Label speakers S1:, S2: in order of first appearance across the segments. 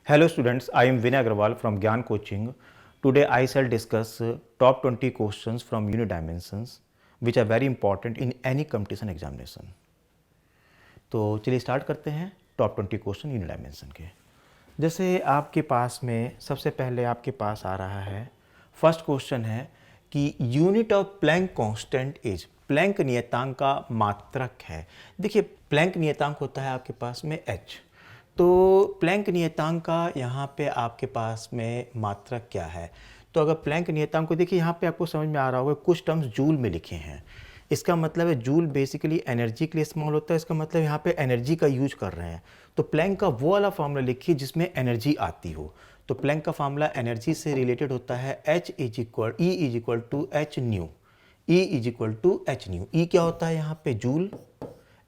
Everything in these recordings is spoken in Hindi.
S1: Hello students, I am Vinay Agarwal from Gyan Coaching. Today I shall discuss top 20 questions from unit dimensions which are very important in any competition examination. तो चलिए स्टार्ट करते हैं टॉप 20 क्वेश्चन यूनिट डायमेंशन के। जैसे आपके पास में सबसे पहले आपके पास आ रहा है, फर्स्ट क्वेश्चन है कि unit of Planck constant is, Planck नियतांक का मात्रक है। देखिए प्लैंक नियतांक होता है आपके पास में h, तो प्लैंक नियतांक का यहाँ पे आपके पास में मात्रक क्या है। तो अगर प्लैंक नियतांक को देखिए यहाँ पे आपको समझ में आ रहा होगा, कुछ टर्म्स जूल में लिखे हैं। इसका मतलब है जूल बेसिकली एनर्जी के लिए इस्तेमाल होता है, इसका मतलब यहाँ पे एनर्जी का यूज कर रहे हैं। तो प्लैंक का वो वाला फार्मूला लिखिए जिसमें एनर्जी आती हो। तो प्लैंक का फार्मूला एनर्जी से रिलेटेड होता है H is equal to H nu, E is equal to H nu. E क्या होता है यहाँ पे जूल,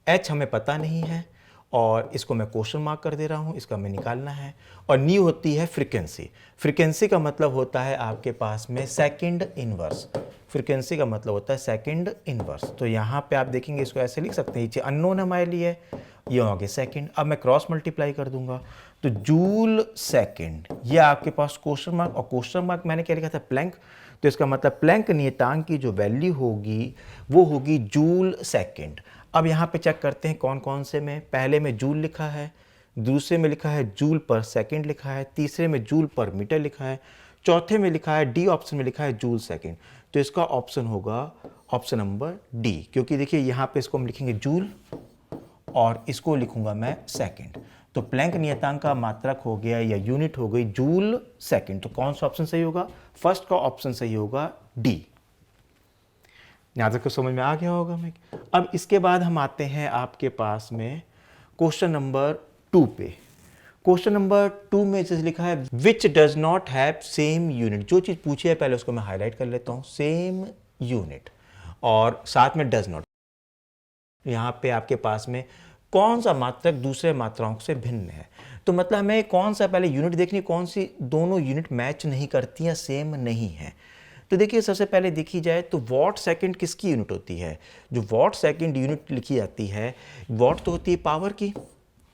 S1: H हमें पता नहीं है और इसको मैं क्वेश्चन मार्क कर दे रहा हूँ, इसका हमें निकालना है। और न्यू होती है फ्रीक्वेंसी, फ्रीक्वेंसी का मतलब होता है आपके पास में सेकंड इनवर्स, फ्रीक्वेंसी का मतलब होता है सेकंड इनवर्स। तो यहाँ पे आप देखेंगे इसको ऐसे लिख सकते हैं, ये अननोन हमारे लिए, ये हो गया सेकंड। अब मैं क्रॉस मल्टीप्लाई कर दूंगा तो जूल सेकंड, ये आपके पास क्वेश्चन मार्क, और क्वेश्चन मार्क मैंने क्या लिखा था, प्लैंक। तो इसका मतलब प्लैंक नियतांक की जो वैल्यू होगी वो होगी जूल सेकंड। अब यहाँ पे चेक करते हैं कौन कौन से में, पहले में जूल लिखा है, दूसरे में लिखा है जूल पर सेकंड लिखा है, तीसरे में जूल पर मीटर लिखा है, चौथे में लिखा है, डी ऑप्शन में लिखा है जूल सेकंड। तो इसका ऑप्शन होगा ऑप्शन नंबर डी, क्योंकि देखिए यहाँ पे इसको हम लिखेंगे जूल और इसको लिखूंगा मैं सेकंड। तो प्लैंक नियतांक का मात्रक हो गया या यूनिट हो गई जूल सेकंड। तो कौन सा ऑप्शन सही होगा, फर्स्ट का ऑप्शन सही होगा डी। यहां तक तो समझ में आ गया होगा मैं। अब इसके बाद हम आते हैं आपके पास में क्वेश्चन नंबर 2 पे। क्वेश्चन नंबर 2 में जैसे लिखा है which does not have same unit, जो चीज पूछी है पहले उसको मैं हाईलाइट कर लेता हूं, सेम यूनिट और साथ में डज नॉट। यहां पे आपके पास में कौन सा मात्रक दूसरे मात्राओं से भिन्न है। तो मतलब हमें कौन सा पहले यूनिट देखनी, कौन सी दोनों यूनिट मैच नहीं करती या सेम नहीं है। तो देखिए सबसे पहले देखी जाए तो वॉट सेकंड किसकी यूनिट होती है, जो वॉट सेकंड यूनिट लिखी जाती है, वॉट तो होती है पावर की,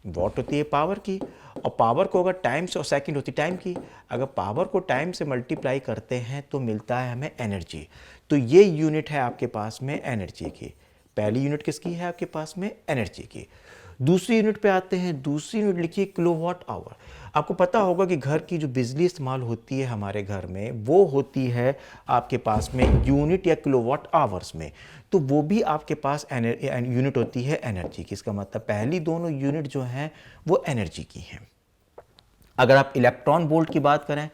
S1: वॉट होती है पावर की, और पावर को अगर टाइम से, और सेकंड होती है टाइम की, अगर पावर को टाइम से मल्टीप्लाई करते हैं तो मिलता है हमें एनर्जी। तो ये यूनिट है आपके पास में एनर्जी की। पहली यूनिट किसकी है आपके पास में, एनर्जी की। दूसरी यूनिट पे आते हैं, दूसरी यूनिट लिखिए किलोवाट आवर। आपको पता होगा कि घर की जो बिजली इस्तेमाल होती है हमारे घर में वो होती है आपके पास में यूनिट या किलोवाट आवर्स में, तो वो भी आपके पास यूनिट होती है एनर्जी की। इसका मतलब पहली दोनों यूनिट जो हैं वो एनर्जी की हैं। अगर आप इलेक्ट्रॉन वोल्ट की बात करें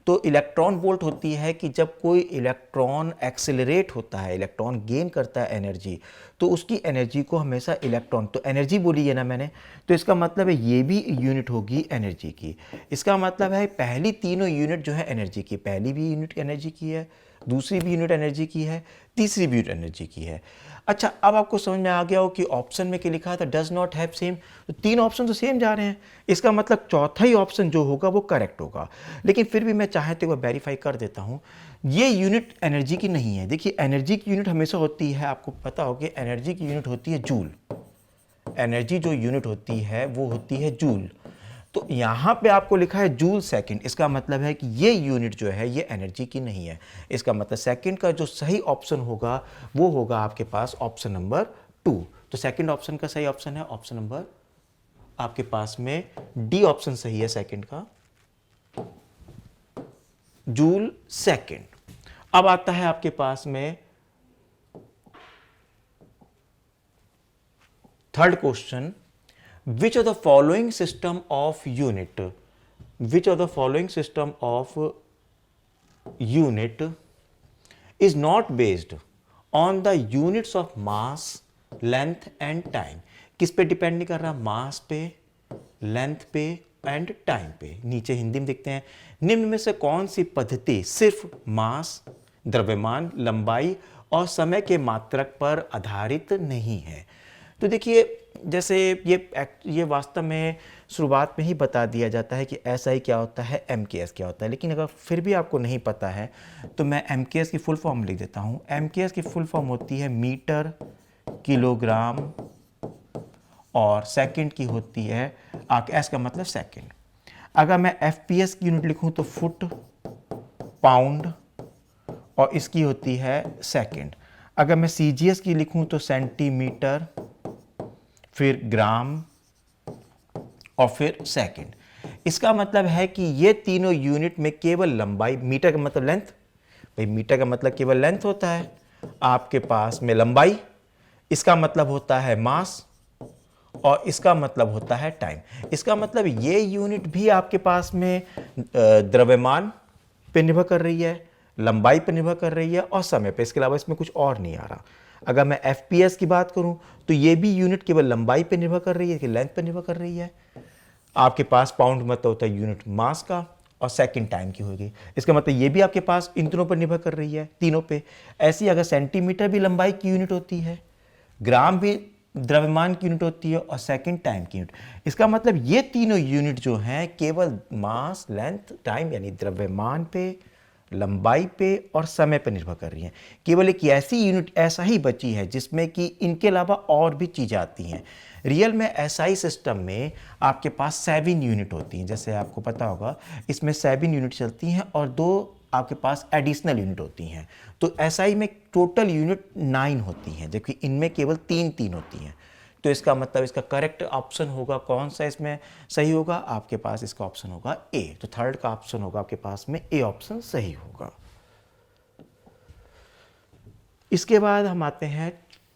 S1: तो इलेक्ट्रॉन वोल्ट होती है कि जब कोई इलेक्ट्रॉन एक्सेलरेट होता है, इलेक्ट्रॉन गेन करता है एनर्जी, तो उसकी एनर्जी को हमेशा इलेक्ट्रॉन, तो एनर्जी बोली है ना मैंने, तो इसका मतलब है ये भी यूनिट होगी एनर्जी की। इसका मतलब है पहली तीनों यूनिट जो है एनर्जी की, पहली भी यूनिट एनर्जी की है, दूसरी भी यूनिट एनर्जी की है, तीसरी भी यूनिट एनर्जी की है। अच्छा अब आपको समझ में आ गया हो कि ऑप्शन में क्या लिखा था, डज नॉट हैव सेम, तो तीन ऑप्शन तो सेम जा रहे हैं, इसका मतलब चौथा ही ऑप्शन जो होगा वो करेक्ट होगा। लेकिन फिर भी मैं चाहे तो वेरीफाई कर देता हूं, ये यूनिट एनर्जी की नहीं है। देखिए एनर्जी की यूनिट हमेशा होती है, आपको पता हो कि एनर्जी की यूनिट होती है जूल, एनर्जी जो यूनिट होती है वो होती है जूल। तो यहां पे आपको लिखा है जूल सेकंड, इसका मतलब है कि ये यूनिट जो है ये एनर्जी की नहीं है। इसका मतलब सेकंड का जो सही ऑप्शन होगा वो होगा आपके पास ऑप्शन नंबर 2। तो सेकंड ऑप्शन का सही ऑप्शन है ऑप्शन नंबर आपके पास में डी ऑप्शन सही है सेकंड का, जूल सेकंड। अब आता है आपके पास में third question, which of the following system of unit, which of the following system of unit is not based on the units of mass, length and time। किस पे डिपेंड नहीं कर रहा, मास पे, लेंथ पे एंड टाइम पे। नीचे हिंदी में देखते हैं, निम्न में से कौन सी पद्धति सिर्फ मास, द्रव्यमान, लंबाई और समय के मात्रक पर आधारित नहीं है। तो देखिए जैसे ये वास्तव में शुरुआत में ही बता दिया जाता है कि ऐसा ही क्या होता है, MKS क्या होता है, लेकिन अगर फिर भी आपको नहीं पता है तो मैं MKS की फुल फॉर्म लिख देता हूँ। MKS की फुल फॉर्म होती है मीटर, किलोग्राम और सेकंड की होती है, S का मतलब सेकंड। अगर मैं FPS की यूनिट लिखूं तो फुट, पाउंड, और इसकी होती है सेकंड। अगर मैं CGS की लिखूं तो सेंटीमीटर, फिर ग्राम और फिर सेकंड। इसका मतलब है कि ये तीनों यूनिट में केवल लंबाई, मीटर का मतलब लेंथ, भाई मीटर का मतलब केवल लेंथ होता है, आपके पास में लंबाई, इसका मतलब होता है मास, और इसका मतलब होता है टाइम। इसका मतलब ये यूनिट भी आपके पास में द्रव्यमान पे निर्भर कर रही है, लंबाई पे निर्भर कर रही है और समय पे, इसके अलावा इसमें कुछ और नहीं आ रहा। अगर मैं FPS की बात करूं तो ये भी यूनिट केवल लंबाई पे निर्भर कर रही है कि लेंथ पे निर्भर कर रही है। आपके पास पाउंड मतलब होता है यूनिट मास का, और सेकंड टाइम की होगी। इसका मतलब ये भी आपके पास इन तीनों पर निर्भर कर रही है, तीनों पे। ऐसी अगर सेंटीमीटर भी लंबाई की यूनिट होती है, ग्राम भी द्रव्यमान की यूनिट होती है, और सेकंड टाइम की यूनिट। इसका मतलब ये तीनों यूनिट जो हैं केवल मास, लेंथ, टाइम यानी द्रव्यमान पे, लंबाई पे और समय पर निर्भर कर रही हैं। केवल एक ऐसी यूनिट ऐसा ही बची है जिसमें कि इनके अलावा और भी चीज़ें आती हैं। रियल में SI सिस्टम में आपके पास 7 यूनिट होती हैं, जैसे आपको पता होगा इसमें 7 यूनिट चलती हैं और 2 आपके पास एडिशनल यूनिट होती हैं। तो SI में टोटल यूनिट 9 होती हैं, जबकि इनमें केवल 3 होती हैं। तो इसका मतलब इसका करेक्ट ऑप्शन होगा कौन सा इसमें सही होगा, आपके पास इसका ऑप्शन होगा ए। तो थर्ड का ऑप्शन होगा आपके पास में ए ऑप्शन सही होगा। इसके बाद हम आते हैं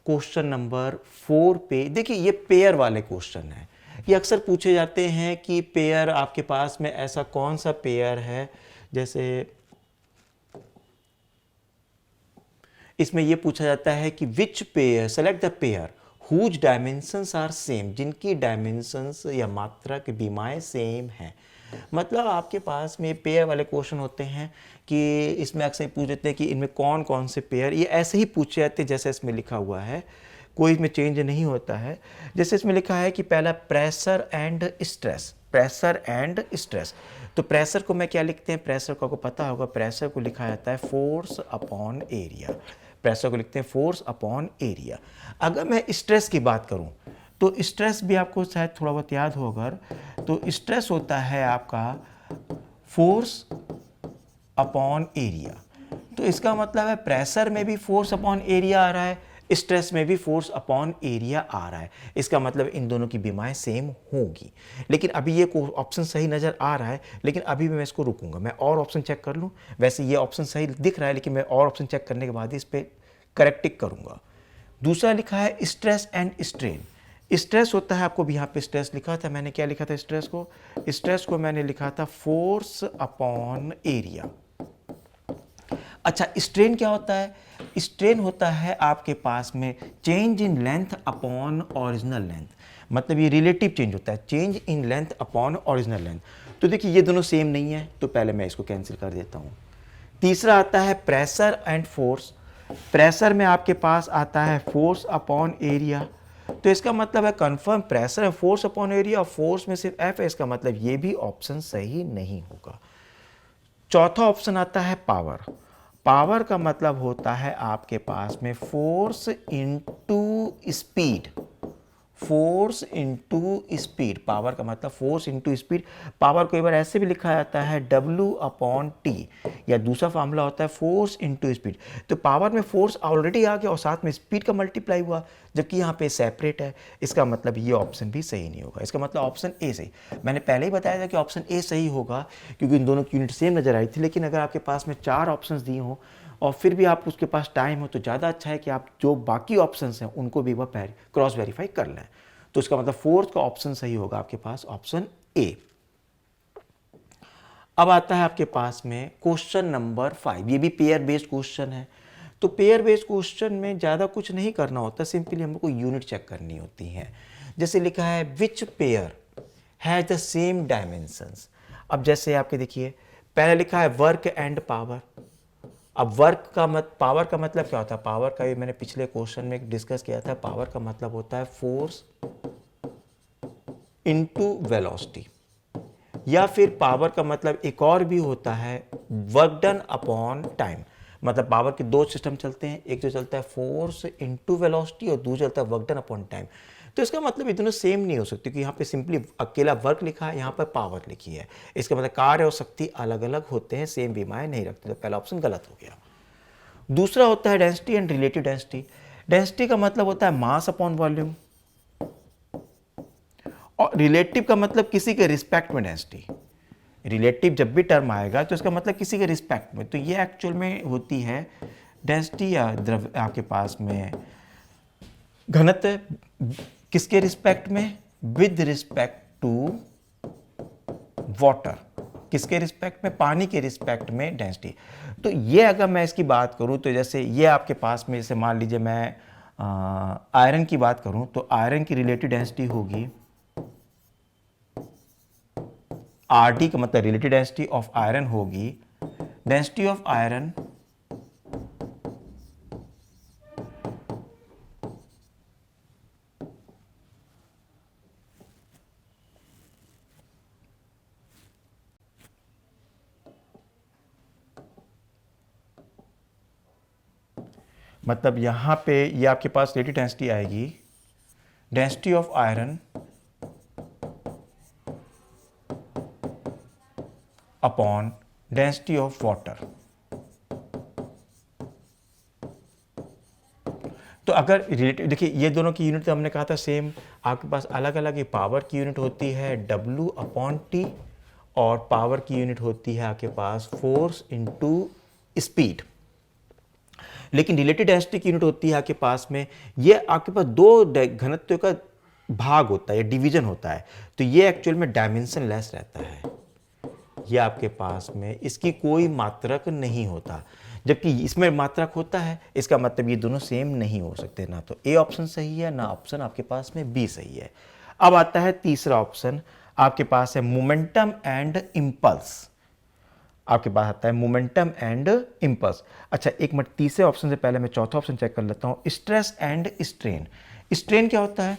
S1: क्वेश्चन नंबर 4 पे। देखिए ये पेयर वाले क्वेश्चन है, ये अक्सर पूछे जाते हैं कि पेयर आपके पास में ऐसा कौन सा पेयर है, जैसे इसमें ये पूछा जाता है कि which pair, select the pair whose dimensions are same, जिनकी डायमेंशंस या मात्रा की बीमाएं सेम हैं। मतलब आपके पास में पेयर वाले क्वेश्चन होते हैं कि इसमें अक्सर पूछ देते हैं कि इनमें कौन कौन से पेयर, ये ऐसे ही पूछे जाते हैं जैसे इसमें लिखा हुआ है, कोई इसमें चेंज नहीं होता है। जैसे इसमें लिखा है कि पहला pressure and stress, pressure and stress. तो प्रेशर को मैं क्या लिखते हैं, प्रेशर को आपको पता होगा, प्रेशर को लिखा जाता है फोर्स अपॉन एरिया। प्रेशर को लिखते हैं फोर्स अपॉन एरिया। अगर मैं स्ट्रेस की बात करूं तो स्ट्रेस भी आपको शायद थोड़ा बहुत याद हो, अगर तो स्ट्रेस होता है आपका फोर्स अपॉन एरिया। तो इसका मतलब है प्रेशर में भी फोर्स अपॉन एरिया आ रहा है, स्ट्रेस में भी फोर्स अपॉन एरिया आ रहा है। इसका मतलब इन दोनों की बीमाएं सेम होगी। लेकिन अभी ये ऑप्शन सही नज़र आ रहा है, लेकिन अभी भी मैं इसको रुकूंगा, मैं और ऑप्शन चेक कर लूँ। वैसे ये ऑप्शन सही दिख रहा है, लेकिन मैं और ऑप्शन चेक करने के बाद ही इस पर करेक्टिंग करूँगा। दूसरा लिखा है स्ट्रेस एंड स्ट्रेन। स्ट्रेस होता है, आपको भी यहाँ पे स्ट्रेस लिखा था, मैंने क्या लिखा था स्ट्रेस को मैंने लिखा था फोर्स अपॉन एरिया। अच्छा, स्ट्रेन क्या होता है, स्ट्रेन होता है आपके पास में change in length upon original length. मतलब ये रिलेटिव चेंज होता है, change in length upon original length. तो देखिए ये दोनों सेम नहीं है, तो पहले मैं इसको कैंसिल कर देता हूँ। तीसरा आता है प्रेशर एंड फोर्स। प्रेशर में आपके पास आता है फोर्स अपॉन एरिया, तो इसका मतलब है कंफर्म प्रेशर है फोर्स अपॉन एरिया, और फोर्स में सिर्फ एफ है, इसका मतलब ये भी ऑप्शन सही नहीं होगा। चौथा ऑप्शन आता है पावर। पावर का मतलब होता है आपके पास में force into speed, force into speed. Power का मतलब फोर्स इनटू स्पीड। पावर को एक बार ऐसे भी लिखा जाता है W अपॉन टी, या दूसरा फार्मूला होता है फोर्स इनटू स्पीड। तो पावर में फोर्स ऑलरेडी आ गया और साथ में स्पीड का मल्टीप्लाई हुआ, जबकि यहाँ पे सेपरेट है। इसका मतलब ये ऑप्शन भी सही नहीं होगा, इसका मतलब ऑप्शन ए सही। मैंने पहले ही बताया था कि ऑप्शन ए सही होगा क्योंकि इन दोनों की यूनिट सेम नजर आई थी। लेकिन अगर आपके पास में 4 ऑप्शंस दिए हों और फिर भी आप उसके पास टाइम हो, तो ज़्यादा अच्छा है कि आप जो बाकी ऑप्शंस हैं उनको भी वह क्रॉस वेरीफाई कर लें। तो इसका मतलब फोर्थ का ऑप्शन सही होगा आपके पास, ऑप्शन ए। अब आता है आपके पास में क्वेश्चन नंबर 5। ये भी पेयर बेस्ड क्वेश्चन है। तो पेयर बेस्ड क्वेश्चन में ज़्यादा कुछ नहीं करना होता, सिंपली हमको यूनिट चेक करनी होती है। जैसे लिखा है which pair has the same dimensions. अब जैसे आपके देखिए पहले लिखा है वर्क एंड पावर। अब वर्क का पावर का मतलब क्या होता है, पावर का ये मैंने पिछले क्वेश्चन में डिस्कस किया था। पावर का मतलब होता है फोर्स इनटू वेलोसिटी, या फिर पावर का मतलब एक और भी होता है वर्क डन अपॉन टाइम। मतलब पावर के 2 सिस्टम चलते हैं, एक जो चलता है फोर्स इनटू वेलोसिटी और दूसरा चलता है वर्क डन अपॉन टाइम। तो इसका मतलब ये दोनों सेम नहीं हो सकती, कि यहाँ पे सिंपली अकेला वर्क लिखा है, यहाँ पर पावर लिखी है। इसका मतलब कार्य और शक्ति अलग अलग होते हैं, सेम विमाएँ नहीं रखते, तो पहला ऑप्शन गलत हो गया। दूसरा होता है density and relative density. Density का मतलब होता है मास अपॉन वॉल्यूम, और रिलेटिव का मतलब किसी के रिस्पेक्ट में डेंसिटी। रिलेटिव जब भी टर्म आएगा तो इसका मतलब किसी के रिस्पेक्ट में, तो ये एक्चुअल में होती है डेंसिटी या द्रव आपके पास में घनत्व किसके रिस्पेक्ट में, विद रिस्पेक्ट टू वाटर, किसके रिस्पेक्ट में, पानी के रिस्पेक्ट में डेंसिटी। तो ये अगर मैं इसकी बात करूं तो जैसे ये आपके पास में, जैसे मान लीजिए मैं आयरन की बात करूं तो आयरन की रिलेटिव डेंसिटी होगी आर का मतलब रिलेटिव डेंसिटी ऑफ आयरन होगी डेंसिटी ऑफ आयरन मतलब यहां पे ये आपके पास रिलेटिव डेंसिटी आएगी density of iron upon density of water. तो अगर रिलेटिव देखिए, ये दोनों की यूनिट तो हमने कहा था सेम, आपके पास अलग अलग ही पावर की यूनिट होती है W अपॉन टी, और पावर की यूनिट होती है आपके पास फोर्स इनटू स्पीड। लेकिन रिलेटिव डेंसिटी की यूनिट होती है आपके पास में, ये आपके पास दो घनत्व का भाग होता है, डिवीजन होता है, तो ये एक्चुअल में डायमेंशन लेस रहता है। ये आपके पास में इसकी कोई मात्रक नहीं होता, जबकि इसमें मात्रक होता है। इसका मतलब ये दोनों सेम नहीं हो सकते, ना तो ए ऑप्शन सही है ना ऑप्शन आपके पास में बी सही है। अब आता है तीसरा ऑप्शन, आपके पास है मोमेंटम एंड इंपल्स। आपके पास आता है मोमेंटम एंड इंपल्स। अच्छा एक मिनट, तीसरे ऑप्शन से पहले मैं चौथा ऑप्शन चेक कर लेता हूं, स्ट्रेस एंड स्ट्रेन। स्ट्रेन क्या होता है,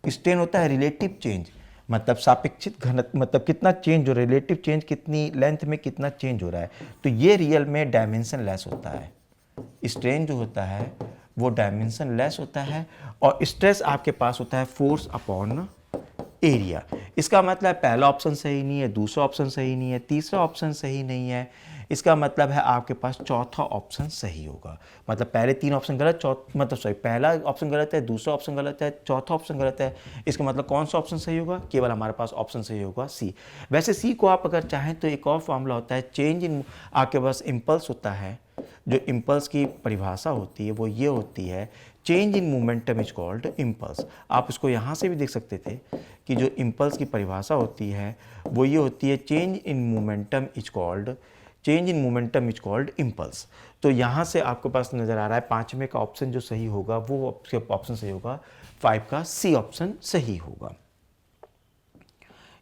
S1: स्ट्रेन होता है रिलेटिव चेंज, मतलब सापेक्षिक घनत्व, मतलब कितना चेंज हो, रिलेटिव चेंज कितनी लेंथ में कितना चेंज हो रहा है, तो ये रियल में डायमेंशन लेस होता है। स्ट्रेन जो होता है वो डायमेंशन लेस होता है, और स्ट्रेस आपके पास होता है फोर्स अपॉन एरिया। इसका मतलब पहला ऑप्शन सही नहीं है, दूसरा ऑप्शन सही नहीं है, तीसरा ऑप्शन सही नहीं है, इसका मतलब है आपके पास चौथा ऑप्शन सही होगा। मतलब पहले तीन ऑप्शन गलत, मतलब सॉरी, पहला ऑप्शन गलत है, दूसरा ऑप्शन गलत है, चौथा ऑप्शन गलत है। इसका मतलब कौन सा ऑप्शन सही होगा, केवल हमारे पास ऑप्शन सही होगा सी। वैसे सी को आप अगर चाहें तो एक और फॉर्मूला होता है, चेंज इन, आपके पास इम्पल्स होता है, जो इम्पल्स की परिभाषा होती है वो ये होती है, change in momentum is called impulse. आप इसको यहाँ से भी देख सकते थे कि जो इम्पल्स की परिभाषा होती है वो ये होती है, change in momentum is called, change in momentum is called impulse. तो यहाँ से आपके पास नज़र आ रहा है पांचवें का ऑप्शन जो सही होगा वो ऑप्शन सही होगा, 5 का सी ऑप्शन सही होगा।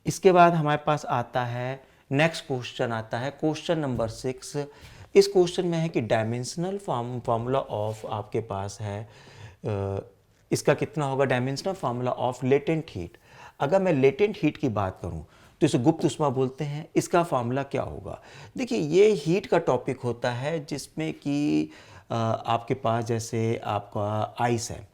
S1: इसके बाद हमारे पास आता है नेक्स्ट क्वेश्चन, आता है क्वेश्चन नंबर 6। इस क्वेश्चन में है कि डायमेंशनल फार्मूला ऑफ आपके पास है, इसका कितना होगा, dimensional formula of latent heat. अगर मैं लेटेंट हीट की बात करूं तो इसे गुप्त ऊष्मा बोलते हैं, इसका फार्मूला क्या होगा। देखिए ये हीट का टॉपिक होता है जिसमें कि आपके पास जैसे आपका आइस है,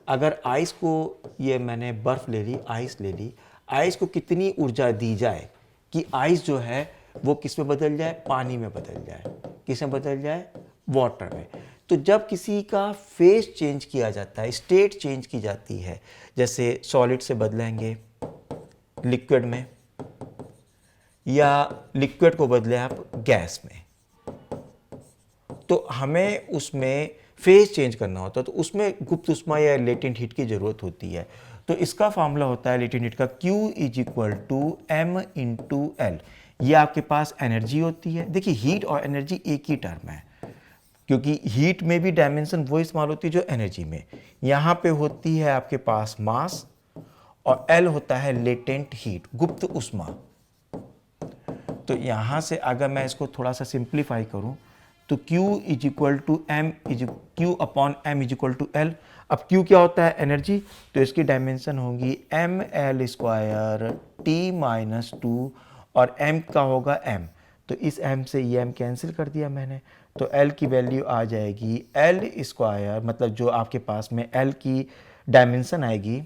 S1: अगर आइस को, ये मैंने बर्फ़ ले ली, आइस ले ली, आइस को कितनी ऊर्जा दी जाए कि आइस जो है वो किस में बदल जाए, पानी में बदल जाए, किस में बदल जाए, वाटर में। तो जब किसी का फेज चेंज किया जाता है, स्टेट चेंज की जाती है, जैसे सॉलिड से बदलेंगे लिक्विड में, या लिक्विड को बदले आप गैस में, तो हमें उसमें फेज चेंज करना होता है, तो उसमें गुप्त ऊष्मा या लेटेंट हीट की ज़रूरत होती है। तो इसका फार्मूला होता है लेटेंट हीट का, Q = m/L। ये आपके पास एनर्जी होती है। देखिए हीट और एनर्जी एक ही टर्म है, क्योंकि हीट में भी डायमेंशन वो इस्तेमाल होती है जो एनर्जी में। यहाँ पे होती है आपके पास मास, और L होता है लेटेंट हीट, गुप्त ऊष्मा। तो यहाँ से अगर मैं इसको थोड़ा सा सिंप्लीफाई करूँ तो Q/m=L। अब Q क्या होता है, एनर्जी, तो इसकी डायमेंशन होगी mL² T-2, और m का होगा m, तो इस m से ये m कैंसिल कर दिया मैंने, तो L की वैल्यू आ जाएगी L², मतलब जो आपके पास में L की डायमेंशन आएगी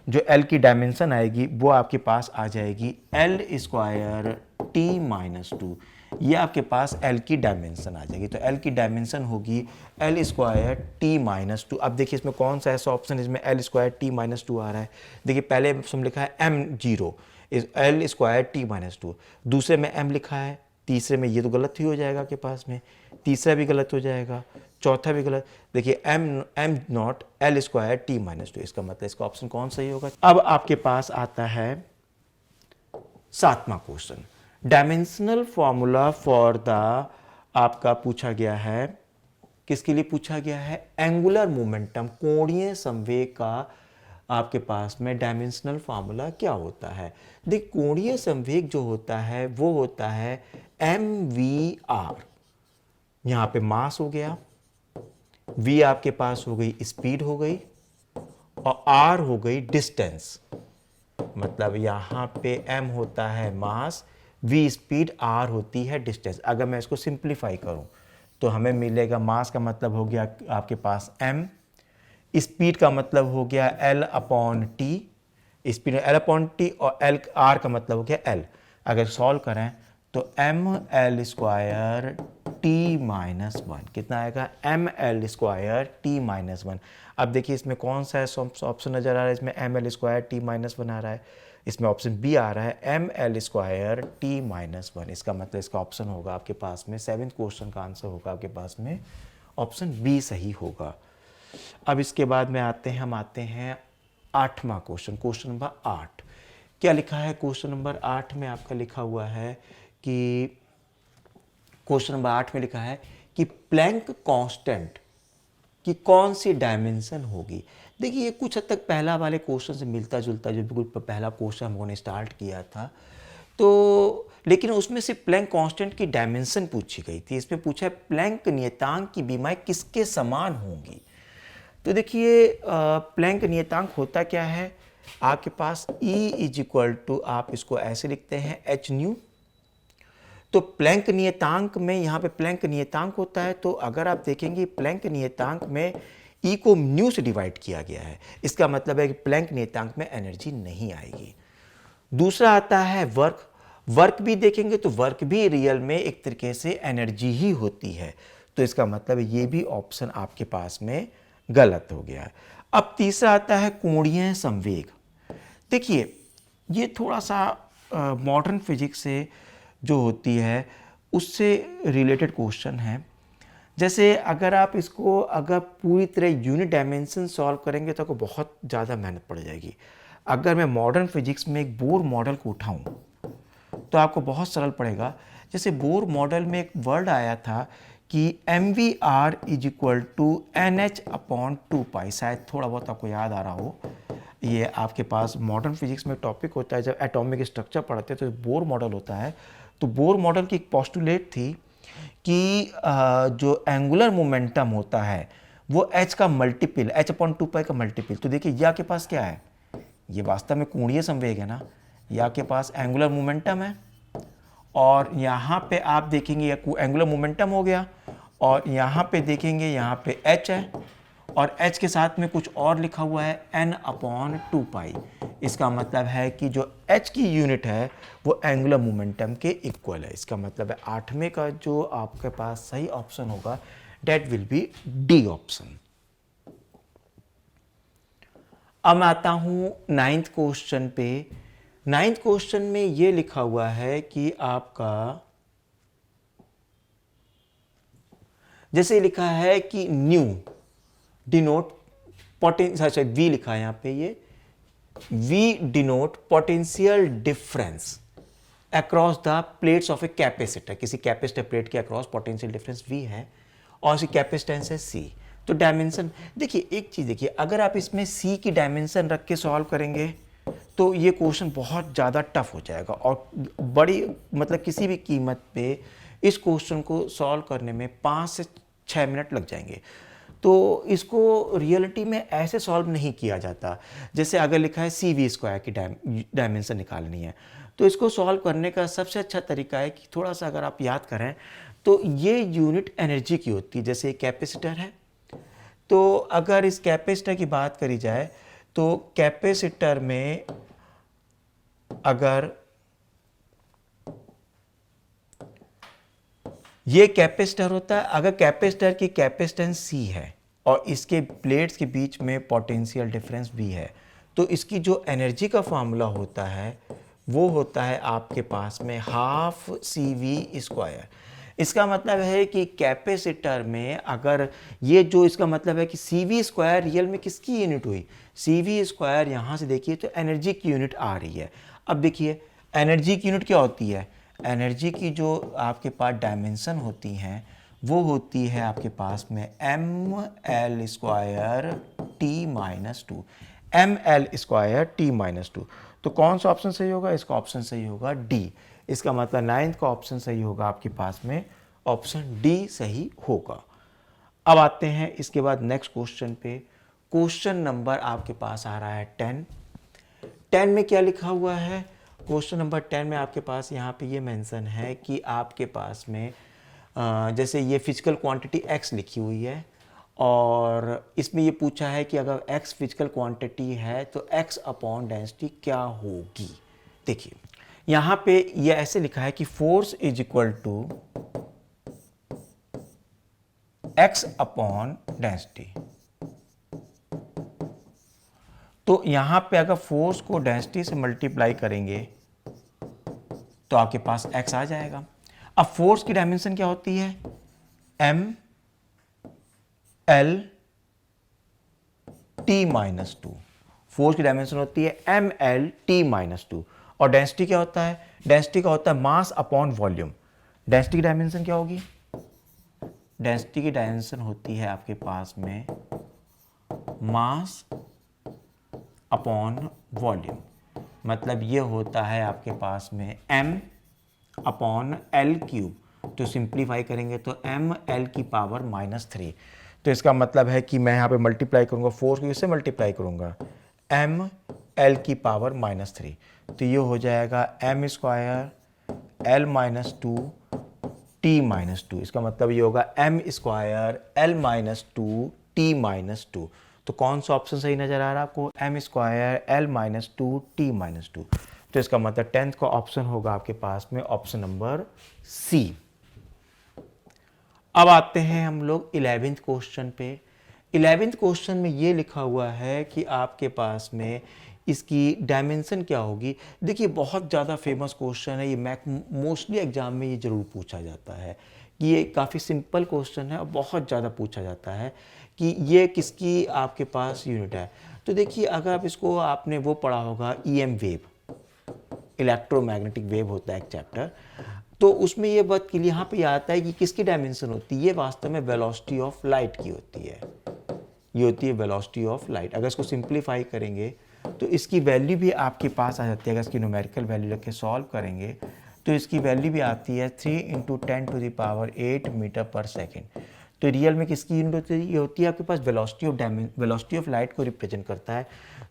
S1: जो L की डायमेंशन आएगी वो आपके पास आ जाएगी L square T minus to. ये आपके पास L की डायमेंशन आ जाएगी। तो L की डायमेंशन होगी L square T minus two. अब देखिए इसमें कौन सा ऐसा ऑप्शन इसमें L square T minus two आ रहा है। देखिए पहले हम लिखा है m0 is L square T minus two, दूसरे में m लिखा है, तीसरे में ये तो गलत ही हो जाएगा आपके पास में, तीसरा भी गलत हो जाएगा, चौथा भी गलत। देखिए m not L square T minus to, इसका मतलब इसका ऑप्शन कौन सही होगा। अब आपके पास आता है 7वां question. Dimensional formula for the आपका पूछा गया है, किसके लिए पूछा गया है, एंगुलर मोमेंटम, कोणीय संवेग का आपके पास में डायमेंशनल फार्मूला क्या होता है। देख कोणीय संवेग जो होता है वो होता है mvr, यहां पे मास हो गया, v आपके पास हो गई स्पीड हो गई, और r हो गई डिस्टेंस। मतलब यहां पे m होता है मास, v स्पीड, r होती है डिस्टेंस। अगर मैं इसको सिंप्लीफाई करूं तो हमें मिलेगा मास का मतलब हो गया आपके पास m, स्पीड का मतलब हो गया L upon T, speed L upon T, और L R का मतलब हो गया L। अगर सॉल्व करें तो ml square T minus one कितना आएगा, ml square T minus one. अब देखिए इसमें कौन सा ऑप्शन नजर आ रहा है, इसमें ml square T minus one आ रहा है, इसमें ऑप्शन बी आ रहा है ml square T minus one. इसका मतलब इसका ऑप्शन होगा आपके पास में 7th क्वेश्चन का आंसर होगा आपके पास में ऑप्शन बी सही होगा। अब इसके बाद में हम आते हैं 8वां क्वेश्चन, क्वेश्चन नंबर 8। क्या लिखा है क्वेश्चन नंबर 8 में, आपका लिखा हुआ है कि क्वेश्चन नंबर 8 में लिखा है कि प्लैंक कांस्टेंट की कौन सी डायमेंशन होगी। देखिए ये कुछ हद तक पहला वाले क्वेश्चन से मिलता जुलता, जो बिल्कुल पहला क्वेश्चन हम लोगों ने स्टार्ट किया था, तो लेकिन उसमें से प्लैंक कांस्टेंट की डायमेंशन पूछी गई थी। इसमें पूछा है प्लैंक नियतांक की बीमाएं किसके समान होंगी। तो देखिए प्लैंक नियतांक होता क्या है, आपके पास E इज इक्वल टू, आप इसको ऐसे लिखते हैं h न्यू। तो प्लैंक नियतांक में यहाँ पे प्लैंक नियतांक होता है, तो अगर आप देखेंगे प्लैंक नियतांक में E को न्यू से डिवाइड किया गया है, इसका मतलब है कि प्लैंक नियतांक में एनर्जी नहीं आएगी। दूसरा आता है वर्क, वर्क भी देखेंगे तो वर्क भी रियल में एक तरीके से एनर्जी ही होती है, तो इसका मतलब ये भी ऑप्शन आपके पास में गलत हो गया है। अब तीसरा आता है कोणीय संवेग। देखिए ये थोड़ा सा मॉडर्न फिजिक्स से जो होती है उससे रिलेटेड क्वेश्चन है। जैसे अगर आप इसको अगर पूरी तरह यूनिट डायमेंशन सॉल्व करेंगे तो आपको बहुत ज़्यादा मेहनत पड़ जाएगी। अगर मैं मॉडर्न फिजिक्स में एक बोर मॉडल को उठाऊं तो आपको बहुत सरल पड़ेगा। जैसे बोर मॉडल में एक वर्ड आया था कि mvr is equal to nh upon 2 pi, शायद थोड़ा बहुत आपको याद आ रहा हो। ये आपके पास मॉडर्न फिजिक्स में टॉपिक होता है, जब एटॉमिक स्ट्रक्चर पढ़ते हैं तो बोर मॉडल होता है। तो बोर मॉडल की एक पोस्टुलेट थी कि जो एंगुलर मोमेंटम होता है वो h का मल्टीपल, h अपॉन 2 पाई का मल्टीपल। तो देखिए ये आपके पास क्या है, ये वास्तव में कोणीय संवेग है ना, ये आपके पास एंगुलर मोमेंटम है, और यहाँ पे आप देखेंगे ये एंगुलर मोमेंटम हो गया, और यहाँ पे देखेंगे यहाँ पे h है, और h के साथ में कुछ और लिखा हुआ है n अपॉन 2 पाई। इसका मतलब है कि जो h की यूनिट है वो एंगुलर मोमेंटम के इक्वल है। इसका मतलब है 8वें का जो आपके पास सही ऑप्शन होगा that will be D option. अब मैं आता हूं 9th क्वेश्चन पे। 9th क्वेश्चन में ये लिखा हुआ है कि आपका जैसे लिखा है कि न्यू डिनोट पोटेंशियल, अच्छा वी लिखा है यहाँ पे, ये V denote potential difference across the plates of a capacitor. किसी कैपेसिटर प्लेट के अक्रॉस पोटेंशियल डिफरेंस वी है और उसकी कैपेसिटेंस है सी। तो डायमेंशन देखिए, एक चीज देखिए, अगर आप इसमें सी की डायमेंशन रख के सॉल्व करेंगे तो ये क्वेश्चन बहुत ज़्यादा टफ हो जाएगा, और बड़ी मतलब किसी भी कीमत पे इस क्वेश्चन को सॉल्व करने में 5 से 6 मिनट लग जाएंगे। तो इसको रियलिटी में ऐसे सॉल्व नहीं किया जाता। जैसे अगर लिखा है सी वी स्क्वायर की डायमेंशन निकालनी है, तो इसको सॉल्व करने का सबसे अच्छा तरीका है कि थोड़ा सा अगर आप याद करें तो ये यूनिट एनर्जी की होती है। जैसे कैपेसिटर है, तो अगर इस कैपेसिटर की बात करी जाए तो कैपेसिटर में अगर ये कैपेसिटर होता है, अगर कैपेसिटर की कैपेसिटेंस C है और इसके प्लेट्स के बीच में पोटेंशियल डिफरेंस V है, तो इसकी जो एनर्जी का फॉर्मूला होता है वो होता है आपके पास में हाफ CV²। इसका मतलब है कि कैपेसिटर में अगर ये जो इसका मतलब है कि CV² रियल में किसकी यूनिट हुई, CV²। यहाँ से देखिए तो एनर्जी की यूनिट आ रही है। अब देखिए एनर्जी की यूनिट क्या होती है, एनर्जी की जो आपके पास डायमेंशन होती हैं वो होती है आपके पास में mL²T-2, mL²T-2। तो कौन सा ऑप्शन सही होगा, इसका ऑप्शन सही होगा डी। इसका मतलब 9th का ऑप्शन सही होगा आपके पास में, ऑप्शन डी सही होगा। अब आते हैं इसके बाद नेक्स्ट क्वेश्चन पे। क्वेश्चन नंबर आपके पास आ रहा है 10 में क्या लिखा हुआ है, क्वेश्चन नंबर 10 में आपके पास यहाँ पे ये मेंशन है कि आपके पास में जैसे ये फिजिकल क्वांटिटी x लिखी हुई है और इसमें ये पूछा है कि अगर x फिजिकल क्वांटिटी है तो x अपॉन डेंसिटी क्या होगी। देखिए यहाँ पे ये ऐसे लिखा है कि force is equal to x upon density. तो यहाँ पे अगर फोर्स को डेंसिटी से मल्टीप्लाई करेंगे तो आपके पास x आ जाएगा। अब फोर्स की डायमेंशन क्या होती है, mL/T-2। फोर्स की डायमेंशन होती है mL/T-2 और डेंसिटी क्या होता है, डेंसिटी का होता है मास अपॉन वॉल्यूम। डेंसिटी की डायमेंशन क्या होगी, डेंसिटी की डायमेंशन होती है आपके पास में मास अपॉन वॉल्यूम। मतलब ये होता है आपके पास में m/L³। तो सिंप्लीफाई करेंगे तो mL⁻⁻3। तो इसका मतलब है कि मैं यहाँ पे मल्टीप्लाई करूँगा, फोर्स को इससे मल्टीप्लाई करूँगा mL⁻3। तो ये हो जाएगा m²L-2T-2। इसका मतलब ये होगा m²L-2T-2। तो कौन सा ऑप्शन सही नजर आ रहा है आपको, m²L-2T-2। तो इसका मतलब 10th का ऑप्शन होगा आपके पास में ऑप्शन नंबर सी। अब आते हैं हम लोग 11th क्वेश्चन पे। 11th क्वेश्चन में ये लिखा हुआ है कि आपके पास में इसकी डायमेंशन क्या होगी। देखिए बहुत ज़्यादा फेमस क्वेश्चन है ये, मोस्टली एग्जाम में ये जरूर पूछा जाता है कि ये काफ़ी सिंपल क्वेश्चन है और बहुत ज़्यादा पूछा जाता है कि ये किसकी आपके पास यूनिट है। तो देखिए अगर आप इसको आपने वो पढ़ा होगा EM वेव, इलेक्ट्रोमैग्नेटिक वेव होता है एक चैप्टर, तो उसमें ये बात के लिए यहाँ पे आता है कि किसकी डायमेंशन होती है, ये वास्तव में वेलोसिटी ऑफ लाइट की होती है। ये होती है वेलोसिटी ऑफ लाइट। अगर इसको सिंप्लीफाई करेंगे तो इसकी वैल्यू भी आपके पास आ जाती है। अगर इसकी न्यूमेरिकल वैल्यू रख के सॉल्व करेंगे तो इसकी वैल्यू भी आती है 3 × 10⁸ मीटर पर सेकेंड। तो रियल में किसकी यूनिट होती है, ये होती है आपके पास वेलोसिटी ऑफ लाइट को रिप्रेजेंट करता है।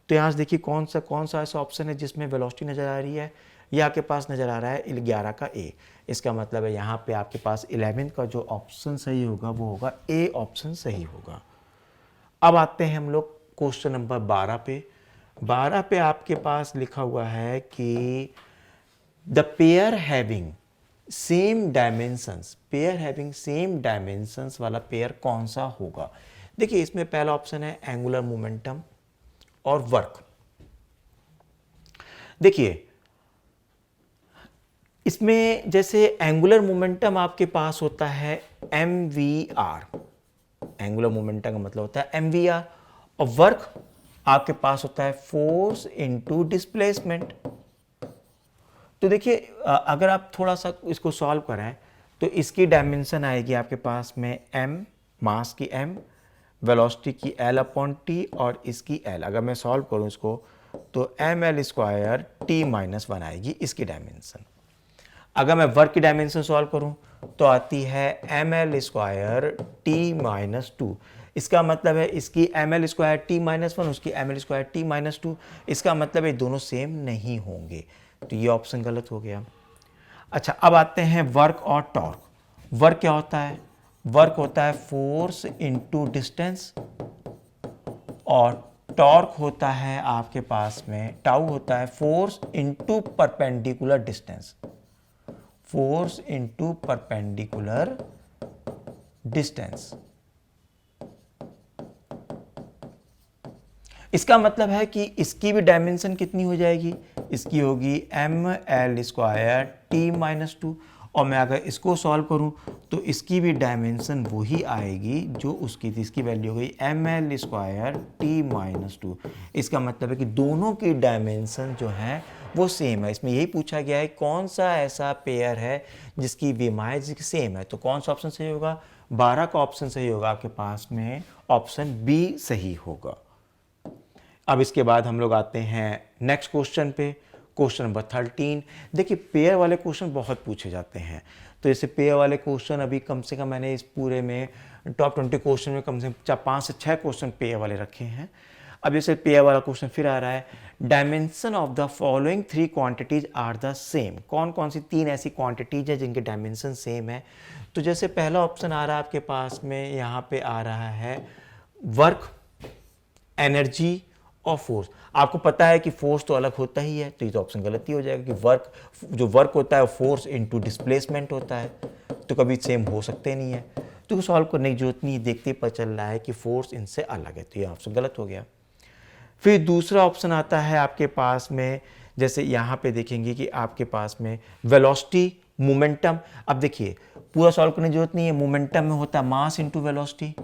S1: तो यहाँ से देखिए कौन सा ऐसा ऑप्शन है जिसमें वेलोसिटी नज़र आ रही है, ये आपके पास नज़र आ रहा है 11 का ए। इसका मतलब है यहाँ पे आपके पास 11th का जो ऑप्शन सही होगा वो होगा ए ऑप्शन सही होगा। अब आते हैं हम लोग क्वेश्चन नंबर 12 पे। 12 पे आपके पास लिखा हुआ है कि the pair having same dimensions वाला पेयर कौन सा होगा। देखिए इसमें पहला ऑप्शन है एंगुलर मोमेंटम और वर्क। देखिए इसमें जैसे एंगुलर मोमेंटम आपके पास होता है mvr, एंगुलर मोमेंटम का मतलब होता है mvr, और वर्क आपके पास होता है फोर्स इनटू डिस्प्लेसमेंट। तो देखिए अगर आप थोड़ा सा इसको सॉल्व करें तो इसकी डायमेंशन आएगी आपके पास में m, मास की m, वेलोसिटी की L/T और इसकी L। अगर मैं सॉल्व करूं इसको तो mL²T-1 आएगी इसकी डायमेंशन। अगर मैं वर्क की डायमेंशन सॉल्व करूं तो आती है mL²T-2। इसका मतलब है इसकी mL²T-1 उसकी mL²T-2। इसका मतलब ये दोनों सेम नहीं होंगे, तो ये ऑप्शन गलत हो गया। अच्छा अब आते हैं वर्क और टॉर्क। वर्क क्या होता है, वर्क होता है फोर्स इनटू डिस्टेंस और टॉर्क होता है आपके पास में, टाउ होता है force into perpendicular distance, force into perpendicular distance. इसका मतलब है कि इसकी भी डायमेंशन कितनी हो जाएगी, इसकी होगी ml² t-2, और मैं अगर इसको सॉल्व करूं तो इसकी भी डायमेंशन वही आएगी जो उसकी थी, इसकी वैल्यू हो गई ml² t-2। इसका मतलब है कि दोनों की डायमेंशन जो है वो सेम है। इसमें यही पूछा गया है कौन सा ऐसा पेयर है जिसकी विमाइज सेम है, तो कौन सा ऑप्शन सही होगा, 12 का ऑप्शन सही होगा आपके पास में, ऑप्शन बी सही होगा। अब इसके बाद हम लोग आते हैं नेक्स्ट क्वेश्चन पे, क्वेश्चन नंबर 13। देखिए पेयर वाले क्वेश्चन बहुत पूछे जाते हैं, तो जैसे पेयर वाले क्वेश्चन अभी कम से कम मैंने इस पूरे में टॉप 20 क्वेश्चन में कम से कम 5 से 6 क्वेश्चन पेयर वाले रखे हैं। अब जैसे पेयर वाला क्वेश्चन फिर आ रहा है, dimension of the following 3 quantities are the same. कौन कौन सी 3 ऐसी क्वांटिटीज है जिनके डायमेंशन सेम है, तो जैसे पहला ऑप्शन आ रहा है आपके पास में, यहाँ पे आ रहा है वर्क, एनर्जी और फोर्स। आपको पता है कि फोर्स तो अलग होता ही है, तो ये तो ऑप्शन गलत ही हो जाएगा कि वर्क, जो वर्क होता है फोर्स इनटू डिस्प्लेसमेंट होता है, तो कभी सेम हो सकते नहीं है, तो सॉल्व करने की जरूरत नहीं, देखते ही पता चल रहा है कि फोर्स इनसे अलग है, तो ये ऑप्शन गलत हो गया। फिर दूसरा ऑप्शन आता है आपके पास में, जैसे यहाँ पे देखेंगे कि आपके पास में वेलोसिटी, मोमेंटम। अब देखिए पूरा सॉल्व करने की जरूरत नहीं है, मोमेंटम में होता है मास इनटू वेलोसिटी,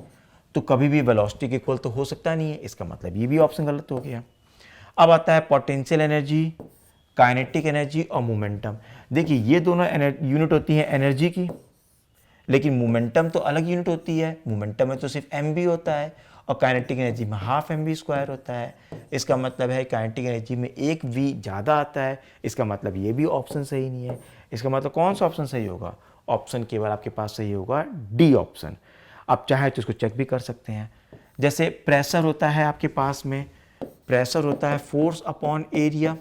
S1: तो कभी भी वेलोसिटी के इक्वल तो हो सकता नहीं है, इसका मतलब ये भी ऑप्शन गलत हो गया। अब आता है पोटेंशियल एनर्जी, काइनेटिक एनर्जी और मोमेंटम। देखिए ये दोनों यूनिट होती है एनर्जी की, लेकिन मोमेंटम तो अलग यूनिट होती है, मोमेंटम में तो सिर्फ mv होता है और काइनेटिक एनर्जी में हाफ mv² होता है। इसका मतलब है काइनेटिक एनर्जी में एक v ज़्यादा आता है, इसका मतलब ये भी ऑप्शन सही नहीं है। इसका मतलब कौन सा ऑप्शन सही होगा, ऑप्शन केवल आपके पास सही होगा डी ऑप्शन। आप चाहे तो इसको चेक भी कर सकते हैं। जैसे प्रेशर होता है आपके पास में, प्रेशर होता है फोर्स अपॉन एरिया।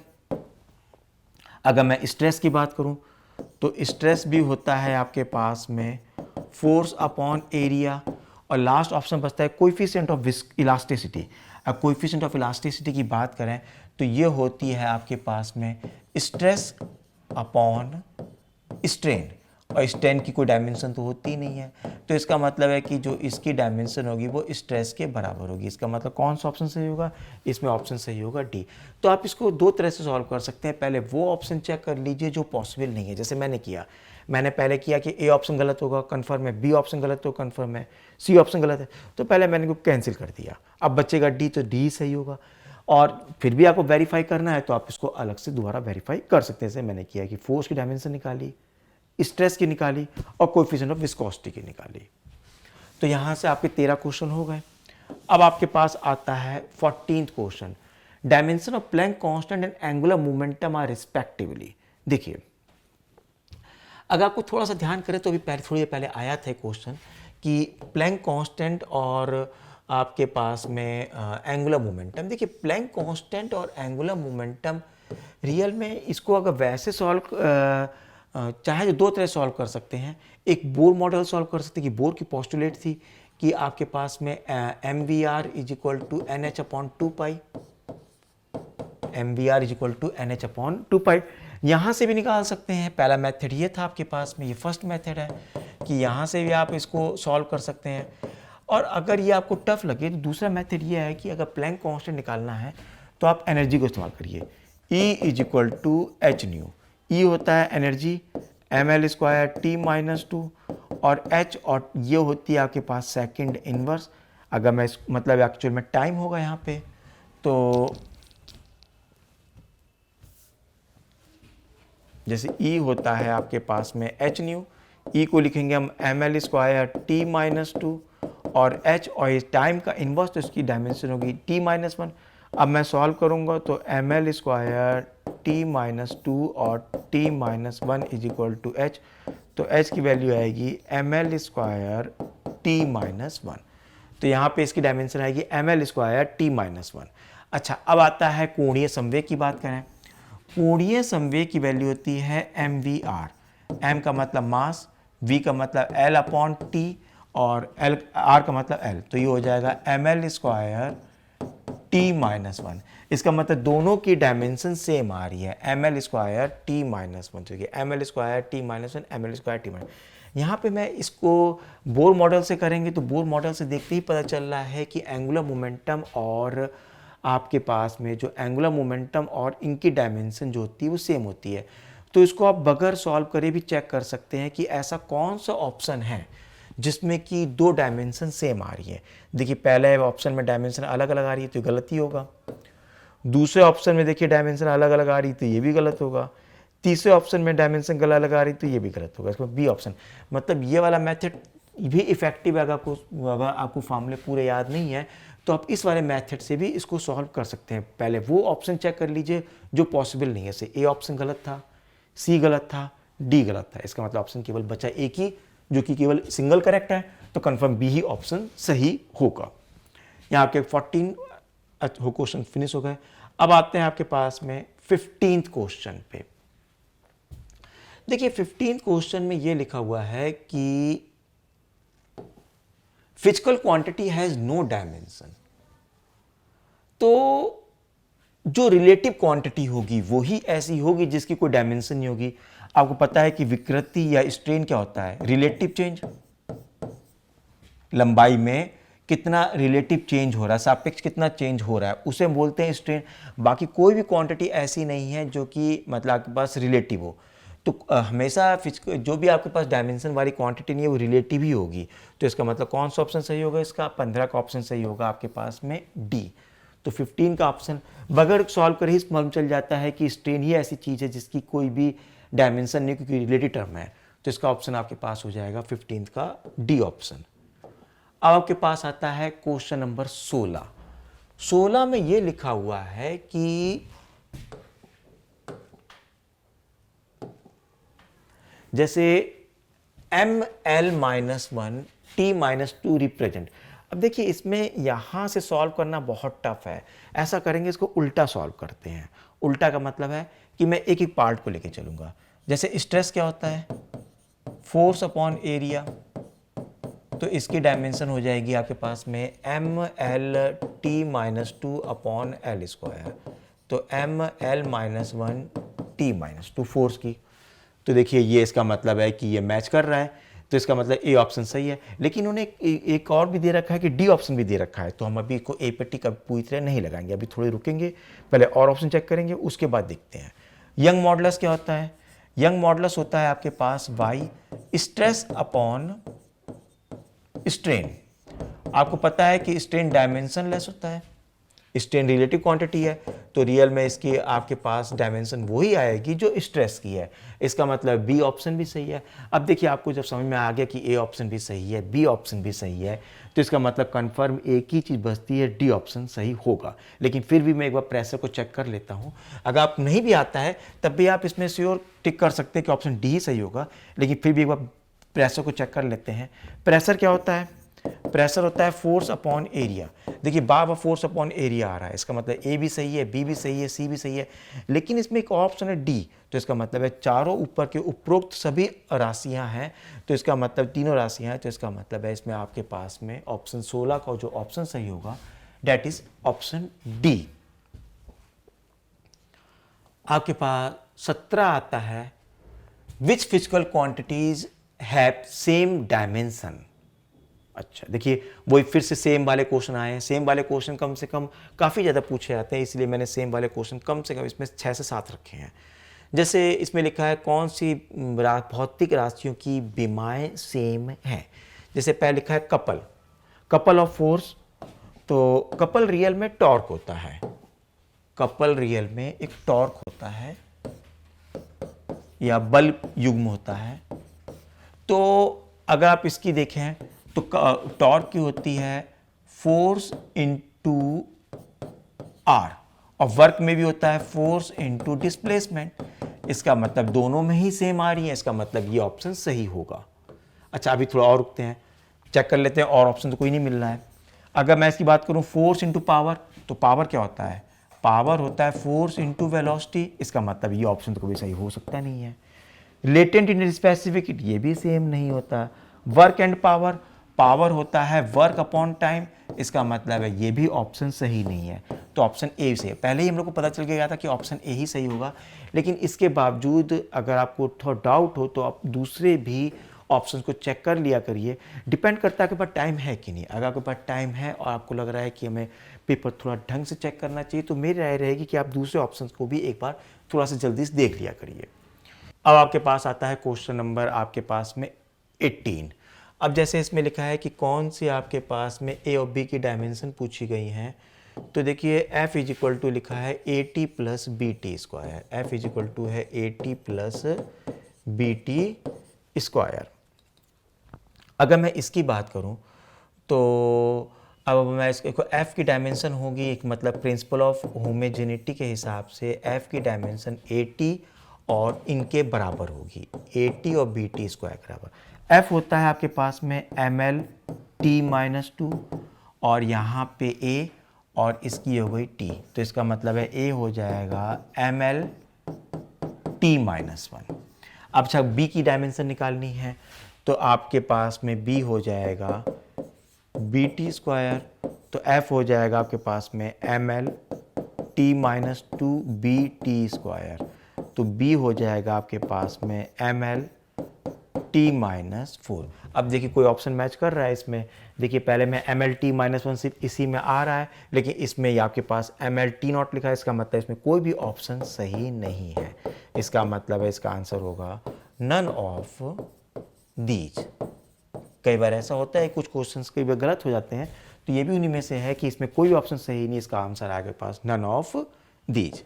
S1: अगर मैं स्ट्रेस की बात करूं तो स्ट्रेस भी होता है आपके पास में फोर्स अपॉन एरिया। और लास्ट ऑप्शन बचता है कोएफिशिएंट ऑफ इलास्टिसिटी। अब कोएफिशिएंट ऑफ इलास्टिसिटी की बात करें तो ये होती है आपके पास में स्ट्रेस अपॉन स्ट्रेन, और स्ट्रेन की कोई डायमेंशन तो होती ही नहीं है, तो इसका मतलब है कि जो इसकी डायमेंशन होगी वो स्ट्रेस के बराबर होगी। इसका मतलब कौन सा ऑप्शन सही होगा, इसमें ऑप्शन सही होगा डी। तो आप इसको दो तरह से सॉल्व कर सकते हैं, पहले वो ऑप्शन चेक कर लीजिए जो पॉसिबल नहीं है, जैसे मैंने किया, मैंने पहले किया कि ए ऑप्शन गलत होगा कन्फर्म है, बी ऑप्शन गलत होगा कन्फर्म है, सी ऑप्शन गलत है, तो पहले मैंने को कैंसिल कर दिया, अब बचेगा डी, तो डी सही होगा। और फिर भी आपको वेरीफाई करना है तो आप इसको अलग से दोबारा वेरीफाई कर सकते हैं, जैसे मैंने किया कि फोर्स की डायमेंशन निकाली, स्ट्रेस की निकाली और कोएफिशिएंट ऑफ विस्कोसिटी की निकाली। तो यहाँ से आपके 13 क्वेश्चन हो गए। अब आपके पास आता है 14th question, dimension of Planck constant and angular momentum are respectively. देखिए अगर आपको थोड़ा सा ध्यान करें तो अभी पहले थोड़ी देर पहले आया था क्वेश्चन कि प्लैंक कांस्टेंट और आपके पास में एंगुलर मोमेंटम। देखिए प्लैंक कांस्टेंट और एंगुलर मोमेंटम रियल में इसको अगर वैसे सॉल्व चाहे तो दो तरह सॉल्व कर सकते हैं। एक बोर मॉडल सॉल्व कर सकते हैं कि बोर की पोस्टुलेट थी कि आपके पास में mvr is equal to NH upon 2π, mvr is equal to NH upon 2π। यहाँ से भी निकाल सकते हैं, पहला मेथड ये था आपके पास में, ये फर्स्ट मेथड है कि यहाँ से भी आप इसको सॉल्व कर सकते हैं। और अगर ये आपको टफ लगे तो दूसरा मेथड ये है कि अगर प्लैंक कांस्टेंट निकालना है तो आप एनर्जी को इस्तेमाल करिए, E is equal to H nu. E होता है एनर्जी ml² t-2 और H, और ये होती है आपके पास सेकंड इनवर्स। अगर मैं मतलब एक्चुअल में टाइम होगा यहाँ पे, तो जैसे E होता है आपके पास में h न्यू, E को लिखेंगे हम ml² t-2 और H, और इस टाइम का इनवर्स तो इसकी डायमेंशन होगी t-1। अब मैं सॉल्व करूँगा तो ml² t-2 और t-1 is equal to h, तो h की वैल्यू आएगी ml² t-1। तो यहाँ पे इसकी डायमेंशन आएगी ml² t-1। अच्छा अब आता है कोणीय संवेग की बात करें। कोणीय संवेग की वैल्यू होती है mvr, m का मतलब मास, v का मतलब l अपॉन t और l r का मतलब l, तो ये हो जाएगा ml² t-1। इसका मतलब दोनों की डायमेंशन सेम आ रही है, ml स्क्वायर t-1, तो ये ml square t-1 ml square t-। यहाँ पे मैं इसको बोर मॉडल से करेंगे तो बोर मॉडल से देखते ही पता चल रहा है कि एंगुलर मोमेंटम और आपके पास में जो एंगुलर मोमेंटम और इनकी डायमेंशन जो होती है वो सेम होती है। तो इसको आप बगैर सॉल्व करे भी चेक कर सकते हैं कि ऐसा कौन सा ऑप्शन है जिसमें कि दो डायमेंशन सेम आ रही है। देखिए पहले ऑप्शन में डायमेंशन अलग अलग आ रही है तो गलत ही होगा, दूसरे ऑप्शन में देखिए डायमेंशन अलग अलग आ रही तो ये भी गलत होगा, तीसरे ऑप्शन में डायमेंशन गलत अलग आ रही तो ये भी गलत होगा। इसको बी ऑप्शन, मतलब ये वाला मेथड भी इफेक्टिव है। अगर आपको फार्मूले पूरे याद नहीं है तो आप इस वाले मेथड से भी इसको सॉल्व कर सकते हैं। पहले वो ऑप्शन चेक कर लीजिए जो पॉसिबल नहीं है, जैसे ए ऑप्शन गलत था, सी गलत था, डी गलत था, इसका मतलब ऑप्शन केवल बचा एक ही जो कि केवल सिंगल करेक्ट है, तो कंफर्म बी ही ऑप्शन सही होगा। यहाँ आपके 14 क्वेश्चन फिनिश हो गए। अब आते हैं आपके पास में 15th क्वेश्चन पे। देखिए 15th क्वेश्चन में ये लिखा हुआ है कि physical quantity has no dimension, तो जो रिलेटिव क्वांटिटी होगी वो ही ऐसी होगी जिसकी कोई डायमेंशन नहीं होगी। आपको पता है कि विकृति या स्ट्रेन क्या होता है, रिलेटिव चेंज, लंबाई में कितना रिलेटिव चेंज हो रहा है, सापेक्ष कितना चेंज हो रहा है, उसे हम बोलते हैं स्ट्रेन। बाकी कोई भी क्वांटिटी ऐसी नहीं है जो कि मतलब आपके पास रिलेटिव हो। तो हमेशा जो भी आपके पास डायमेंशन वाली क्वांटिटी नहीं है वो रिलेटिव ही होगी। तो इसका मतलब कौन सा ऑप्शन सही होगा, इसका 15 का ऑप्शन सही होगा आपके पास में डी। तो 15 का ऑप्शन बगैर सॉल्व कर ही मालूम चल जाता है कि स्ट्रेन ही ऐसी चीज़ है जिसकी कोई भी डायमेंशन नहीं, क्योंकि रिलेटिव टर्म है। तो इसका ऑप्शन आपके पास हो जाएगा 15 का डी ऑप्शन। अब आपके पास आता है क्वेश्चन नंबर 16। 16 में ये लिखा हुआ है कि जैसे ml-1 t-2 रिप्रेजेंट। अब देखिए इसमें यहां से सॉल्व करना बहुत टफ है, ऐसा करेंगे इसको उल्टा सॉल्व करते हैं। उल्टा का मतलब है कि मैं एक एक पार्ट को लेके चलूंगा। जैसे स्ट्रेस क्या होता है, फोर्स अपॉन एरिया, तो इसकी डायमेंशन हो जाएगी आपके पास में ml-t-2 अपॉन एल स्क्वायर, तो ml-1 t-2 फोर्स की। तो देखिए ये इसका मतलब है कि ये मैच कर रहा है, तो इसका मतलब ए ऑप्शन सही है। लेकिन उन्हें एक और भी दे रखा है कि डी ऑप्शन भी दे रखा है, तो हम अभी को ए पे टिक पूरी तरह नहीं लगाएंगे, अभी थोड़े रुकेंगे, पहले और ऑप्शन चेक करेंगे, उसके बाद देखते हैं। यंग मॉडुलस क्या होता है, यंग मॉडुलस होता है आपके पास वाई स्ट्रेस अपॉन स्ट्रेन। आपको पता है कि स्ट्रेन डायमेंशन लेस होता है, स्ट्रेन रिलेटिव क्वांटिटी है, तो रियल में इसकी आपके पास डायमेंशन वही आएगी जो स्ट्रेस की है। इसका मतलब बी ऑप्शन भी सही है। अब देखिए आपको जब समझ में आ गया कि ए ऑप्शन भी सही है, बी ऑप्शन भी सही है, तो इसका मतलब कंफर्म एक ही चीज़ बचती है, डी ऑप्शन सही होगा। लेकिन फिर भी मैं एक बार प्रेशर को चेक कर लेता हूँ। अगर आप नहीं भी आता है तब भी आप इसमें श्योर टिक कर सकते हैं कि ऑप्शन डी ही सही होगा, लेकिन फिर भी एक बार प्रेशर को चेक कर लेते हैं। प्रेशर क्या होता है, प्रेशर होता है फोर्स अपॉन एरिया। देखिए बार फोर्स अपॉन एरिया आ रहा है, इसका मतलब ए भी सही है, बी भी सही है, सी भी सही है, लेकिन इसमें एक ऑप्शन है डी, तो इसका मतलब है चारों ऊपर के उपरोक्त सभी राशियां हैं, तो इसका मतलब तीनों राशियां हैं, तो इसका मतलब है इसमें आपके पास में ऑप्शन 16 का जो ऑप्शन सही होगा डेट इज ऑप्शन डी। आपके पास 17 आता है, which physical quantities have same dimension. अच्छा देखिए वही फिर से सेम वाले क्वेश्चन आए हैं। सेम वाले क्वेश्चन कम से कम काफ़ी ज़्यादा पूछे जाते हैं, इसलिए मैंने सेम वाले क्वेश्चन कम से कम इसमें 6 से 7 रखे हैं। जैसे इसमें लिखा है कौन सी भौतिक राशियों की विमाएँ सेम हैं। जैसे पहले लिखा है कपल, कपल ऑफ फोर्स, तो कपल रियल में टॉर्क होता है, कपल रियल में एक टॉर्क होता है या बल युग्म होता है। तो अगर आप इसकी देखें तो टॉर्क की होती है फोर्स इंटू आर, और वर्क में भी होता है फोर्स इंटू डिस्प्लेसमेंट। इसका मतलब दोनों में ही सेम आ रही है, इसका मतलब ये ऑप्शन सही होगा। अच्छा अभी थोड़ा और रुकते हैं, चेक कर लेते हैं, और ऑप्शन तो कोई नहीं मिल रहा है। अगर मैं इसकी बात करूं फोर्स इंटू पावर, तो पावर क्या होता है, पावर होता है फोर्स इंटू वेलोसिटी। इसका मतलब ये ऑप्शन तो कभी सही हो सकता नहीं है। लेटेंट इन स्पेसिफिक, ये भी सेम नहीं होता। वर्क एंड पावर, पावर होता है वर्क अपॉन टाइम, इसका मतलब है ये भी ऑप्शन सही नहीं है, तो ऑप्शन ए सही है। पहले ही हम लोग को पता चल गया था कि ऑप्शन ए ही सही होगा, लेकिन इसके बावजूद अगर आपको थोड़ा डाउट हो तो आप दूसरे भी ऑप्शन को चेक कर लिया करिए। डिपेंड करता है आपके पास टाइम है कि नहीं। अगर आपके पास टाइम है और आपको लग रहा है कि हमें पेपर थोड़ा ढंग से चेक करना चाहिए, तो मेरी राय रहेगी कि आप दूसरे ऑप्शन को भी एक बार थोड़ा सा जल्दी से देख लिया करिए। अब आपके पास आता है क्वेश्चन नंबर आपके पास में 18। अब जैसे इसमें लिखा है कि कौन सी आपके पास में ए और बी की डायमेंशन पूछी गई हैं, तो देखिए f इज इक्वल टू लिखा है A T plus B T square. F is equal to है A T plus B T square. अगर मैं इसकी बात करूं तो अब मैं इसको f की डायमेंशन होगी, एक मतलब प्रिंसिपल ऑफ होमोजेनिटी के हिसाब से f की डायमेंशन ए टी और इनके बराबर होगी, ए टी और बी टी स्क्वायर के बराबर। f होता है आपके पास में M L T minus two, और यहाँ पे a और इसकी हो गई t, तो इसका मतलब है a हो जाएगा M L T minus one. अब अच्छा b की डायमेंशन निकालनी है, तो आपके पास में b हो जाएगा बी टी स्क्वायर, तो f हो जाएगा आपके पास में M L T minus two B T square, तो b हो जाएगा आपके पास में M L T minus four. अब देखिए कोई ऑप्शन मैच कर रहा है इसमें, देखिए पहले में M L T minus one सिर्फ इसी में आ रहा है, लेकिन इसमें आपके पास एम एल टी नॉट लिखा है, इसका मतलब इसमें कोई भी ऑप्शन सही नहीं है। इसका मतलब है इसका आंसर होगा नन ऑफ दीज। कई बार ऐसा होता है कुछ क्वेश्चंस कई बार गलत हो जाते हैं, तो ये भी उन्हीं में से है कि इसमें कोई ऑप्शन सही नहीं, इसका आंसर आगे पास नन ऑफ दीज।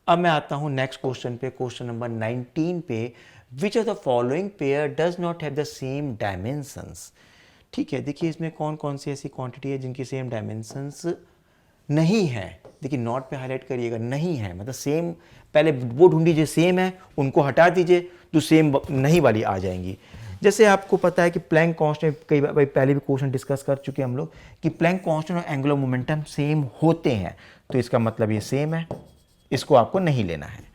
S1: अब मैं आता हूं नेक्स्ट क्वेश्चन पे, क्वेश्चन नंबर 19 पे। Which of the following pair does not have the same dimensions. ठीक है, देखिए इसमें कौन कौन सी ऐसी क्वांटिटी है जिनकी सेम डायमेंशंस नहीं है। देखिए नॉट पे हाईलाइट करिएगा, नहीं है मतलब सेम, पहले वो ढूंढ लीजिए सेम है, उनको हटा दीजिए तो सेम नहीं वाली आ जाएंगी। जैसे आपको पता है कि प्लैंक कांस्टेंट, कई बार पहले भी क्वेश्चन डिस्कस कर चुके हैं हम लोग कि प्लैंक कांस्टेंट और एंगुलर मोमेंटम सेम होते हैं, तो इसका मतलब ये सेम है, इसको आपको नहीं लेना है।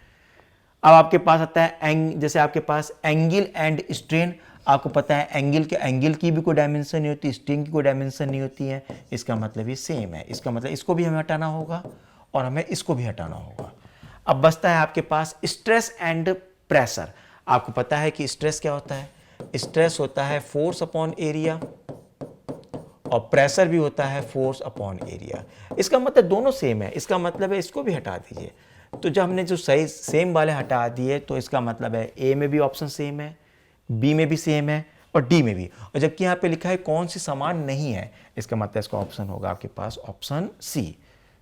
S1: अब आपके पास आता है जैसे आपके पास एंगल एंड स्ट्रेन, आपको पता है एंगल की भी कोई डायमेंशन नहीं होती, स्ट्रेन की कोई डायमेंशन नहीं होती है, इसका मतलब ये सेम है। इसका मतलब इसको भी हमें हटाना होगा और हमें इसको भी हटाना होगा। अब बचता है आपके पास स्ट्रेस एंड प्रेशर। आपको पता है कि स्ट्रेस क्या होता है, स्ट्रेस होता है फोर्स अपॉन एरिया और प्रेशर भी होता है फोर्स अपॉन एरिया। इसका मतलब दोनों सेम है, इसका मतलब है इसको भी हटा दीजिए। तो जब हमने जो सही सेम वाले हटा दिए तो इसका मतलब है ए में भी ऑप्शन सेम है, बी में भी सेम है और डी में भी। और जबकि यहाँ पे लिखा है कौन सी समान नहीं है, इसका मतलब इसका ऑप्शन होगा आपके पास ऑप्शन सी।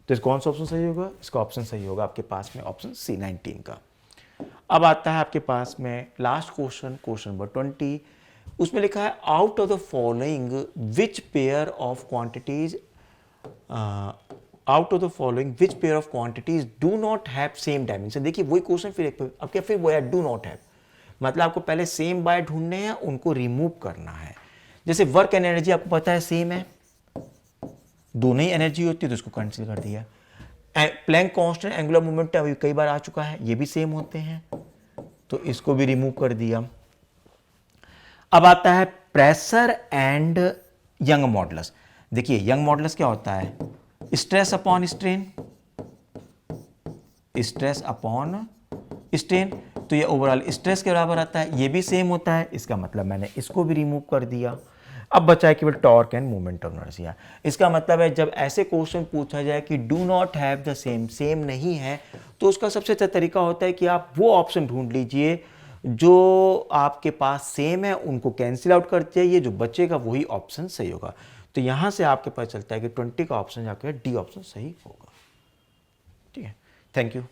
S1: तो इस कौन सा ऑप्शन सही होगा, इसका ऑप्शन सही होगा आपके पास में ऑप्शन सी 19 का। अब आता है आपके पास में लास्ट क्वेश्चन, क्वेश्चन नंबर 20। उसमें लिखा है out of the following which pair of quantities out of the following which pair of quantities do not have same dimension. देखिए वही क्वेश्चन फिर अब क्या, फिर वो है डू नॉट हैव, मतलब आपको पहले सेम बाय ढूंढने हैं, उनको रिमूव करना है। जैसे वर्क एंड एनर्जी आपको पता है सेम है, दोनों ही एनर्जी होती है तो इसको कैंसिल कर दिया। प्लैंक कांस्टेंट एंगुलर मोमेंटम अभी कई बार आ चुका है, ये भी सेम होते हैं तो इसको भी रिमूव कर दिया। अब आता है प्रेशर एंड यंग मॉडुलस। देखिए यंग मॉडुलस क्या होता है, stress upon strain, stress upon strain, तो ये ओवरऑल स्ट्रेस के बराबर आता है, ये भी सेम होता है, इसका मतलब मैंने इसको भी रिमूव कर दिया। अब बचा है केवल torque end moment of inertia. इसका मतलब है जब ऐसे क्वेश्चन पूछा जाए कि do not have the same, same नहीं है, तो उसका सबसे अच्छा तरीका होता है कि आप वो ऑप्शन ढूंढ लीजिए जो आपके पास सेम है, उनको कैंसिल आउट कर दीजिए, जो बचेगा वही ऑप्शन सही होगा। तो यहां से आपके पता चलता है कि 20 का ऑप्शन जाकर डी ऑप्शन सही होगा। ठीक है, थैंक यू।